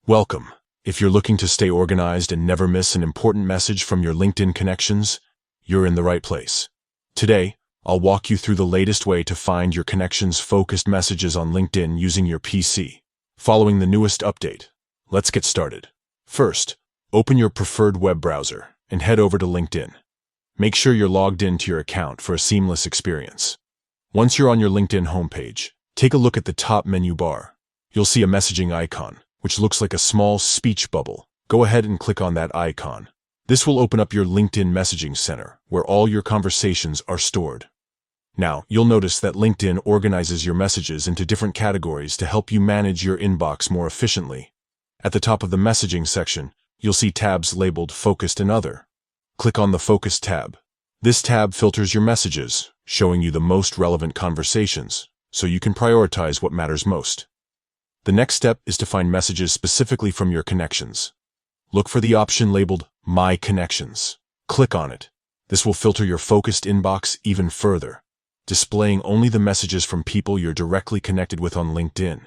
Welcome. If you're looking to stay organized and never miss an important message from your LinkedIn connections, you're in the right place. Today, I'll walk you through the latest way to find your connections-focused messages on LinkedIn using your PC, following the newest update. Let's get started. First, open your preferred web browser and head over to LinkedIn. Make sure you're logged into your account for a seamless experience. Once you're on your LinkedIn homepage, take a look at the top menu bar. You'll see a messaging icon, which looks like a small speech bubble. Go ahead and click on that icon. This will open up your LinkedIn Messaging Center, where all your conversations are stored. Now, you'll notice that LinkedIn organizes your messages into different categories to help you manage your inbox more efficiently. At the top of the messaging section, you'll see tabs labeled Focused and Other. Click on the Focused tab. This tab filters your messages, showing you the most relevant conversations, so you can prioritize what matters most. The next step is to find messages specifically from your connections. Look for the option labeled My Connections. Click on it. This will filter your focused inbox even further, displaying only the messages from people you're directly connected with on LinkedIn.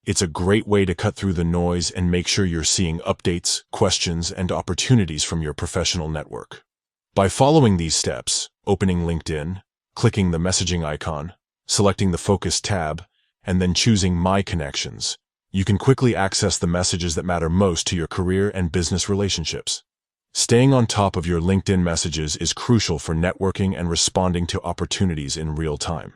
It's a great way to cut through the noise and make sure you're seeing updates, questions, and opportunities from your professional network. By following these steps, opening LinkedIn, clicking the messaging icon, selecting the Focus tab, and then choosing My Connections, you can quickly access the messages that matter most to your career and business relationships. Staying on top of your LinkedIn messages is crucial for networking and responding to opportunities in real time.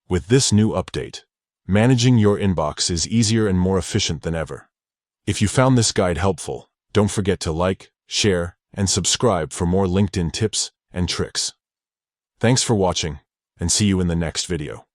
With this new update, managing your inbox is easier and more efficient than ever. If you found this guide helpful, don't forget to like, share, and subscribe for more LinkedIn tips and tricks. Thanks for watching, and see you in the next video.